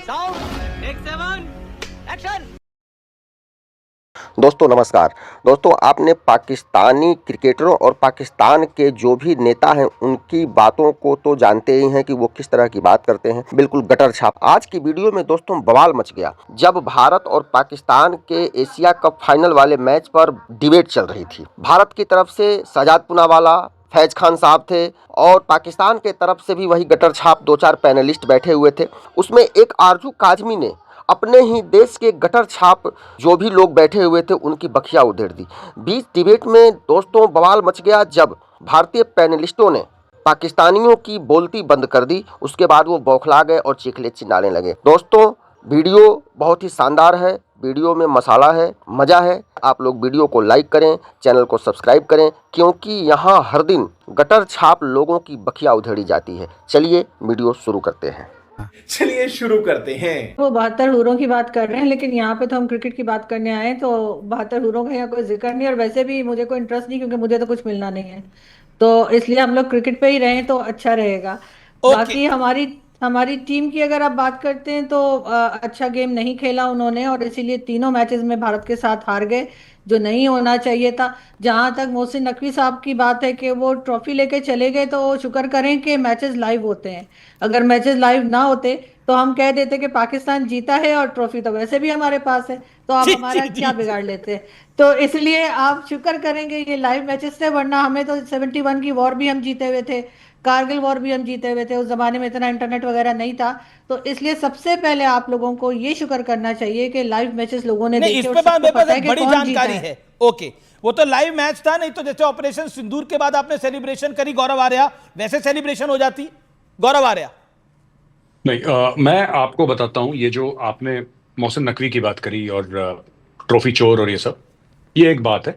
Sound take 7 action. दोस्तों नमस्कार। दोस्तों आपने पाकिस्तानी क्रिकेटरों और पाकिस्तान के जो भी नेता हैं उनकी बातों को तो जानते ही हैं कि वो किस तरह की बात करते हैं, बिल्कुल गटर छाप। आज की वीडियो में दोस्तों बवाल मच गया जब भारत और पाकिस्तान के एशिया कप फाइनल वाले मैच पर डिबेट चल रही थी। भारत की तरफ से शहजाद पूनावाला, फैज खान साहब थे और पाकिस्तान के तरफ से भी वही गटर छाप 2-4 पैनलिस्ट बैठे हुए थे। उसमें एक आरजू काजमी ने अपने ही देश के गटर छाप जो भी लोग बैठे हुए थे उनकी बखिया उधेड़ दी। बीच डिबेट में दोस्तों बवाल मच गया जब भारतीय पैनलिस्टों ने पाकिस्तानियों की बोलती बंद कर दी। उसके बाद वो बौखला गए और चीखने चिल्लाने लगे। दोस्तों वीडियो बहुत ही शानदार है, वीडियो में मसाला है, मज़ा है। आप लोग वीडियो को लाइक करें, चैनल को सब्सक्राइब करें, क्योंकि यहाँ हर दिन गटर छाप लोगों की बखिया उधेड़ी जाती है। चलिए वीडियो शुरू करते हैं। चलिए शुरू करते हैं। वो 72 हूरों की बात कर रहे हैं, लेकिन यहाँ पे तो हम क्रिकेट की बात करने आए हैं, तो 72 हूरों का यहाँ कोई जिक्र नहीं। और वैसे भी मुझे कोई इंटरेस्ट नहीं, क्योंकि मुझे तो कुछ मिलना नहीं है, तो इसलिए हम लोग क्रिकेट पे ही रहें तो अच्छा रहेगा। बाकी हमारी हमारी टीम की अगर आप बात करते हैं तो अच्छा गेम नहीं खेला उन्होंने, और इसीलिए तीनों मैचेस में भारत के साथ हार गए, जो नहीं होना चाहिए था। जहां तक मोहसिन नकवी साहब की बात है कि वो ट्रॉफी लेके चले गए, तो शुक्र करें कि मैचेस लाइव होते हैं। अगर मैचेस लाइव ना होते तो हम कह देते कि पाकिस्तान जीता है और ट्रॉफी तो वैसे भी हमारे पास है, तो आप हमारा क्या बिगाड़ लेते। तो इसलिए आप शुक्र करेंगे ये लाइव मैचेस थे, वरना हमें तो 71 की वॉर भी हम जीते हुए थे, कारगिल वॉर भी हम जीते हुए थे। उस जमाने में इतना इंटरनेट वगैरह नहीं था, तो इसलिए सबसे पहले आप लोगों को ये शुक्र करना चाहिए कि लाइव मैचेस लोगों ने देखे और सबको पता है कि बड़ी कौन जानकारी जीता है। ओके, वो तो लाइव मैच था, नहीं तो जैसे ऑपरेशन सिंदूर के बाद आपने सेलिब्रेशन करी गौरव आर्या, वैसे सेलिब्रेशन हो जाती गौरव आर्या। नहीं, मैं आपको बताता हूं, ये जो आपने मोहसिन नकवी की बात करी और ट्रॉफी चोर और ये सब, ये एक बात है।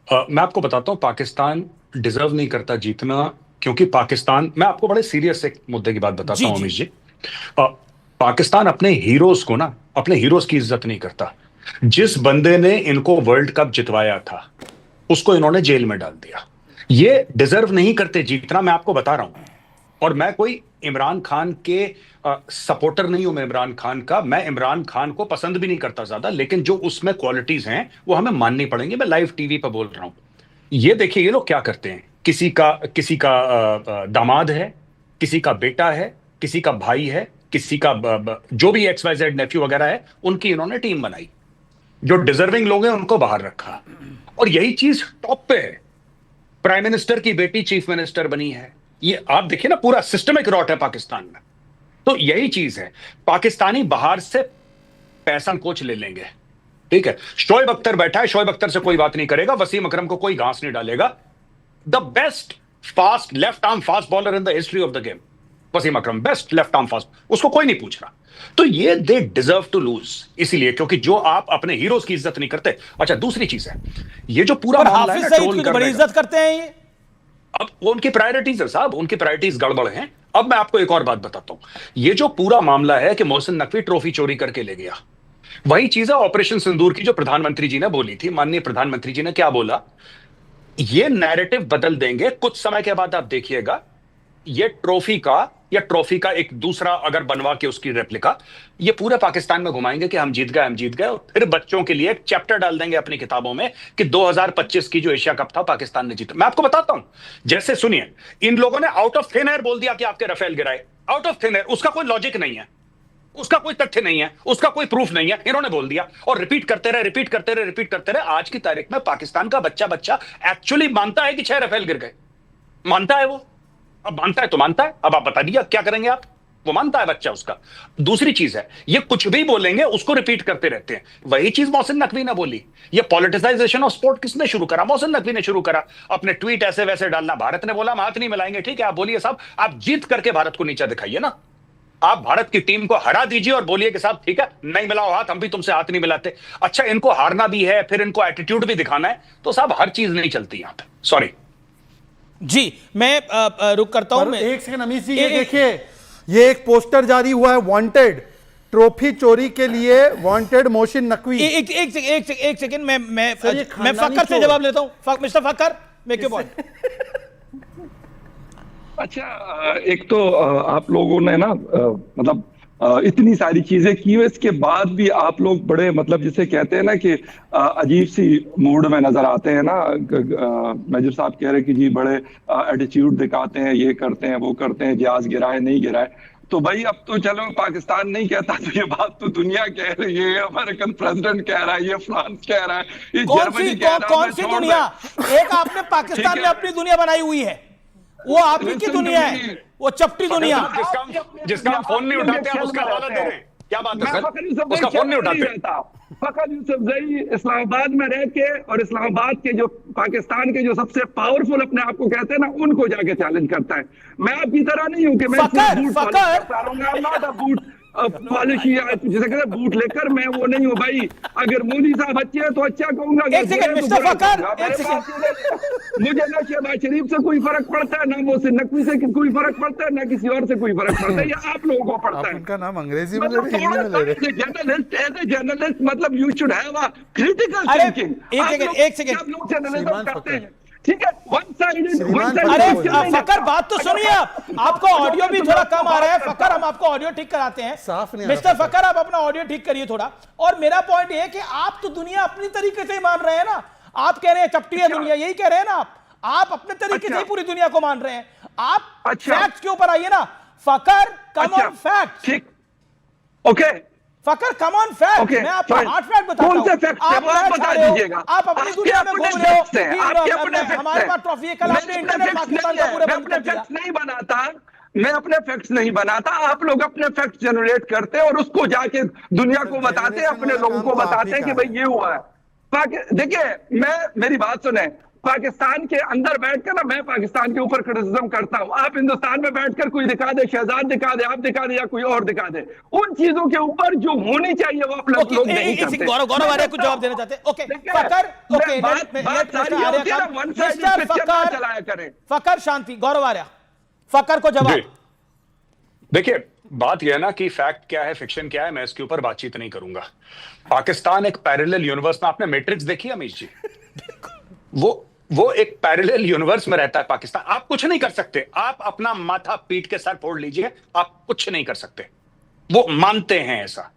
मैं आपको बताता हूं, पाकिस्तान डिजर्व नहीं करता जीतना, क्योंकि पाकिस्तान, मैं आपको बड़े सीरियस एक मुद्दे की बात बताता हूं अमीश जी। पाकिस्तान अपने हीरोज को ना, अपने हीरोज की इज्जत नहीं करता। जिस बंदे ने इनको वर्ल्ड कप जितवाया था उसको इन्होंने जेल में डाल दिया। ये डिजर्व नहीं करते जीतना, मैं आपको बता रहा हूं। और मैं कोई इमरान खान के सपोर्टर नहीं हूं। मैं इमरान खान का, मैं इमरान खान को पसंद भी नहीं करता ज्यादा, लेकिन जो उसमें क्वालिटीज हैं वो हमें माननी पड़ेंगी। मैं लाइव टीवी पर बोल रहा हूं। ये देखिए ये लोग क्या करते हैं। किसी का दामाद है, किसी का बेटा है, किसी का भाई है, किसी का जो भी XYZ नेफ्यू वगैरह है, उनकी इन्होंने टीम बनाई। जो डिजर्विंग लोग हैं उनको बाहर रखा। और यही चीज टॉप पे है। प्राइम मिनिस्टर की बेटी चीफ मिनिस्टर बनी है। ये आप देखिए ना, पूरा सिस्टमिक रॉट है पाकिस्तान में। तो यही चीज है। पाकिस्तानी बाहर से पैसा कोच ले लेंगे, ठीक है। शोएब अख्तर बैठा है, शोएब अख्तर से कोई बात नहीं करेगा, वसीम अकरम को कोई घास नहीं डालेगा। The best fast left arm fast bowler in the history of the game, Wasim Akram, best left arm fast, उसको कोई नहीं पूछ रहा। तो ये दे डिजर्व टू लूज, इसीलिए क्योंकि जो आप अपने हीरोज की इज्जत नहीं करते। अच्छा, दूसरी चीज है, ये जो पूरा मामला है ना, ट्रोल करने बड़ी इज्जत करते हैं ये। अब वो उनकी प्रायोरिटीज है साहब, उनकी प्रायोरिटीज गड़बड़ हैं। अब मैं आपको एक और बात बताता हूं। ये जो पूरा मामला है कि मोहसिन नकवी ट्रॉफी चोरी करके ले गया, वही चीज है ऑपरेशन सिंदूर की जो प्रधानमंत्री जी ने बोली थी। माननीय प्रधानमंत्री जी ने क्या बोला, ये नैरेटिव बदल देंगे कुछ समय के बाद, आप देखिएगा। ये ट्रॉफी का एक दूसरा अगर बनवा के उसकी रेप्लिका ये पूरे पाकिस्तान में घुमाएंगे कि हम जीत गए, और फिर बच्चों के लिए एक चैप्टर डाल देंगे अपनी किताबों में कि 2025 की जो एशिया कप था पाकिस्तान ने जीता। मैं आपको बताता हूं, जैसे सुनिए, इन लोगों ने आउट ऑफ थिन एयर बोल दिया कि आपके राफेल गिराए। आउट ऑफ थिन एयर, उसका कोई लॉजिक नहीं है, उसका कोई तथ्य नहीं है, उसका कोई प्रूफ नहीं है, इन्होंने बोल दिया और रिपीट करते रहे। आज की तारीख में पाकिस्तान का बच्चा एक्चुअली मानता है कि 6 राफेल गिर गए। मानता है वो, अब मानता है तो मानता है। अब आप बता दिया क्या करेंगे आप, वो मानता है बच्चा उसका। दूसरी चीज है, ये कुछ भी बोलेंगे उसको रिपीट करते रहते हैं। वही चीज मोहसिन नकवी ने बोली। ये पॉलिटिसाइजेशन ऑफ स्पोर्ट किसने शुरू करा? मोहसिन नकवी ने शुरू करा। अपने ट्वीट ऐसे वैसे डालना। भारत ने बोला हम हाथ नहीं मिलाएंगे, ठीक है, आप बोलिए साहब, आप जीत करके भारत को नीचा दिखाइए ना। आप भारत की टीम को हरा दीजिए और बोलिए कि साहब ठीक है, नहीं मिलाओ हाथ, हम भी तुमसे हाथ नहीं मिलाते। अच्छा, इनको हारना भी है, फिर इनको एटीट्यूड भी दिखाना है, तो साहब हर चीज नहीं चलती यहां पे। सॉरी जी, मैं रुक करता हूं। एक सेकंड अमीश जी, ये देखिए, ये एक पोस्टर जारी हुआ है, वांटेड ट्रॉफी चोरी के लिए, वांटेड मोहसिन नकवी। एक सेकंड, मैं फक्कर से जवाब लेता हूं। Mister Fakhar, make your point. अच्छा, एक तो आप लोगों ने ना मतलब इतनी सारी चीजें की हुई, इसके बाद भी आप लोग बड़े मतलब जिसे कहते हैं ना कि अजीब सी मूड में नजर आते हैं ना। मेजर साहब कह रहे कि जी बड़े एटीट्यूड दिखाते हैं, ये करते हैं वो करते हैं, जहाज गिराए नहीं गिराए। तो भाई अब तो चलो पाकिस्तान नहीं कहता तो ये बात तो दुनिया कह रही है, ये अमेरिकन प्रेसिडेंट कह रहा है, ये फ्रांस कह रहा है, ये जर्मनी कह रहा है। कौन सी दुनिया? एक आपने पाकिस्तान में अपनी दुनिया बनाई हुई है, वो आप ही की दुनिया है, वो चपटी दुनिया। जिसका हम फोन नहीं उठाते आप उसका हवाला दे रहे हैं, क्या बात है सर? उसका फोन नहीं उठाते। फखर यूसुफजई इस्लामाबाद में रह के और इस्लामाबाद के जो पाकिस्तान के जो सबसे पावरफुल अपने आप को कहते हैं ना, उनको जाके चैलेंज करता है। मैं आपकी तरह नहीं हूं कि मैं बूट पॉलिशी जिसे कहते हैं बूट लेकर, मैं वो नहीं हूँ भाई। अगर मोदी साहब अच्छे हैं तो अच्छा कहूंगा। एक सेकंड मिस्टर फकर, एक सेकंड। मुझे ना शहबाज शरीफ से कोई फर्क पड़ता है, ना मोहसिन नकवी से कोई फर्क पड़ता है, ना किसी और से कोई फर्क पड़ता है, ये आप लोगों को पड़ता है। उनका नाम अंग्रेजी में ले रहे हैं। जर्नलिस्ट एज ए जर्नलिस्ट मतलब you should have a critical thinking. एक सेकंड आप लोग जर्नलिज्म करते हैं, ठीक है, वन साइड। अरे फकर बात तो सुनिए, आपको ऑडियो भी थोड़ा कम आ रहा है। फकर हम आपको ऑडियो ठीक कराते हैं। साफ नहीं मिस्टर फकर आप अपना ऑडियो ठीक करिए थोड़ा। और मेरा पॉइंट ये है कि आप तो दुनिया अपनी तरीके से ही मान रहे हैं ना। आप कह रहे हैं चपटी है दुनिया, यही कह रहे हैं ना आप अपने तरीके से ही पूरी दुनिया को मान रहे हैं। आप फैक्ट्स के ऊपर आइए ना। फकर कम ऑन फैक्ट। ठीक, ओके फकर कम ऑन फैक्ट। मैं आपको हार्ड फैक्ट बताता हूं। कौन से फैक्ट है वो आप बता दीजिएगा। आप अपनी दुनिया में घूम रहे हो। हमारे पास ट्रॉफी है, कल आपने इंटरनेट पाकिस्तान का पूरे बंद कर दिया। नहीं बनाता, मैं अपने फैक्ट्स नहीं बनाता, आप लोग अपने फैक्ट्स जनरेट करते हैं और उसको जाके दुनिया को बताते हैं, अपने लोगों को बताते हैं कि भाई ये हुआ है। देखिए मेरी बात सुने, पाकिस्तान के अंदर बैठकर ना मैं पाकिस्तान के ऊपर क्रिटिसिज्म करता हूं। आप हिंदुस्तान में बैठकर कोई दिखा दे, शहजाद दिखा दे, आप दिखा दे या कोई और दिखा दे, उन चीजों के ऊपर जो होनी चाहिए वो आप लोग नहीं करते। गौरव आर्य कुछ जवाब देना चाहते हैं? ओके फकर, फकर शांति। गौरव आर्य, फकर को जवाब। देखिए बात यह है ना कि फैक्ट क्या है फिक्शन क्या है, मैं इसके ऊपर बातचीत नहीं करूंगा। पाकिस्तान एक पैरेलल यूनिवर्स में, आपने मैट्रिक्स देखी अमीश जी? वो एक पैरेलल यूनिवर्स में रहता है पाकिस्तान। आप कुछ नहीं कर सकते, आप अपना माथा पीट के सर फोड़ लीजिए, आप कुछ नहीं कर सकते। वो मानते हैं ऐसा।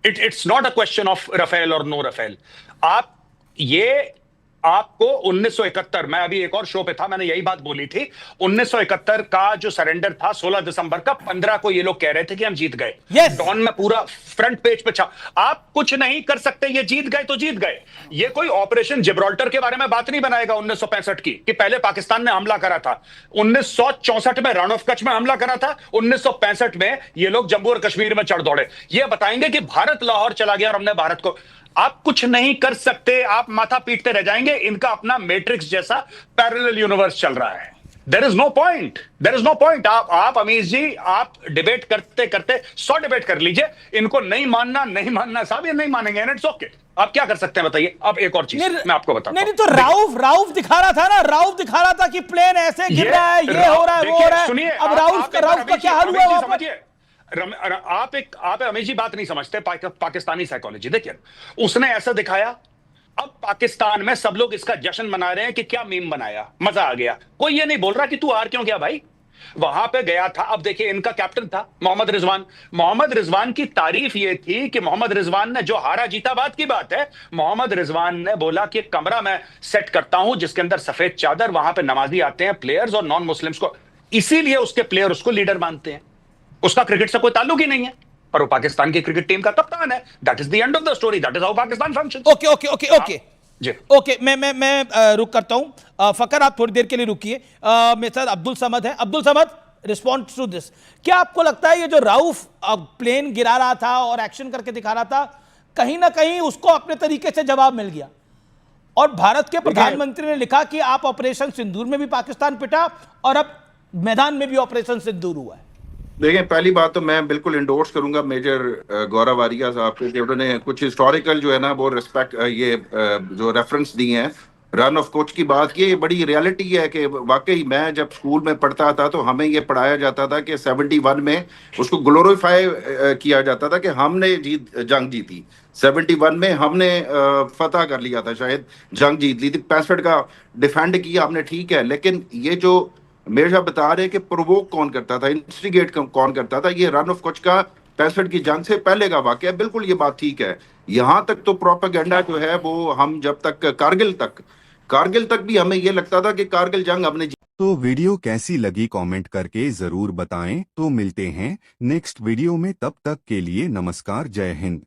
It's not a question of Rafale और नो रफेल। आप ये आपको 1971, मैं अभी एक और शो पे था, मैंने यही बात बोली थी। 1971 का जो सरेंडर था 16 दिसंबर का, 15 को ये लोग कह रहे थे कि हम जीत गए। डॉन में पूरा फ्रंट पेज पे छा। आप कुछ नहीं कर सकते, ये जीत गए तो जीत गए। ये कोई ऑपरेशन जिब्राल्टर के बारे में बात नहीं बनाएगा 1965 की, कि पहले पाकिस्तान ने हमला करा था। 1964 में रण ऑफ कच्छ में हमला करा था, 1965 में ये लोग जम्मू और कश्मीर में चढ़ दौड़े। ये बताएंगे कि भारत लाहौर चला गया और हमने भारत को। आप कुछ नहीं कर सकते, आप माथा पीटते रह जाएंगे। इनका अपना मैट्रिक्स जैसा पैरेलल यूनिवर्स चल रहा है। There is no point, there is no point. आप अमीश जी, आप डिबेट करते करते 100 डिबेट कर लीजिए, इनको नहीं मानना साहब, ये नहीं मानेंगे, एंड इट्स ओके। आप क्या कर सकते हैं बताइए? अब एक और चीज मैं आपको बताता हूं। नहीं तो राउफ दिखा रहा था ना, राउफ दिखा रहा था कि प्लेन ऐसे गिर रहा है, ये हो रहा है, वो हो रहा है। सुनिए, अब राउफ का क्या हाल हुआ? समझिए, आप अमीशी बात नहीं समझते पाकिस्तानी साइकोलॉजी। देखिए उसने ऐसा दिखाया, अब पाकिस्तान में सब लोग इसका जश्न मना रहे हैं कि क्या मीम बनाया, मजा आ गया। कोई ये नहीं बोल रहा कि तू हार क्यों गया भाई, वहां पे गया था। अब देखिए इनका कैप्टन था मोहम्मद रिजवान की तारीफ ये थी कि मोहम्मद रिजवान ने जो हारा जीता, बात की बात है, मोहम्मद रिजवान ने बोला कि एक कमरा मैं सेट करता हूं जिसके अंदर सफेद चादर, वहां पे नमाजी आते हैं, प्लेयर्स और नॉन मुस्लिम्स को, इसीलिए उसके प्लेयर उसको लीडर मानते हैं। उसका क्रिकेट से कोई ताल्लुक ही नहीं है, पर वो पाकिस्तान की क्रिकेट टीम का कप्तान है। That is the end of the story, that is how Pakistan functions. Okay मैं रुक करता हूं। फकर आप थोड़ी देर के लिए रुकिए। मेरे साथ अब्दुल समद है। Abdul Samad, respond to this. क्या आपको लगता है ये जो राउफ प्लेन गिरा रहा था और एक्शन करके दिखा रहा था, कहीं ना कहीं उसको अपने तरीके से जवाब मिल गया? और भारत के प्रधानमंत्री ने लिखा कि आप ऑपरेशन सिंदूर में भी पाकिस्तान पिटा और अब मैदान में भी ऑपरेशन सिंदूर हुआ है। देखिए, पहली बात तो मैं बिल्कुल इंडोर्स करूंगा मेजर गौरव आर्या साहब के, उन्होंने कुछ हिस्टोरिकल जो है ना वो रिस्पेक्ट ये जो रेफरेंस दिए हैं रन ऑफ कच्छ की बात की। ये बड़ी रियलिटी है कि वाकई मैं जब स्कूल में पढ़ता था तो हमें ये पढ़ाया जाता था कि 71 में उसको ग्लोरीफाई किया जाता था कि हमने जंग जीती। 71 में हमने फतह कर लिया था, शायद जंग जीत ली थी। 65 का डिफेंड किया हमने, ठीक है, लेकिन ये जो मेरे साहब बता रहे हैं कि प्रोवोक कौन करता था, इंस्टिगेट कौन करता था, ये रन ऑफ कच्छ का 65 की जंग से पहले का वाकया, बिल्कुल ये बात ठीक है। यहां तक तो प्रोपेगेंडा जो है वो हम जब तक कारगिल तक भी हमें ये लगता था कि कारगिल जंग हमने तो वीडियो कैसी लगी कमेंट करके जरूर बताएं। तो मिलते हैं नेक्स्ट वीडियो में, तब तक के लिए नमस्कार, जय हिंद।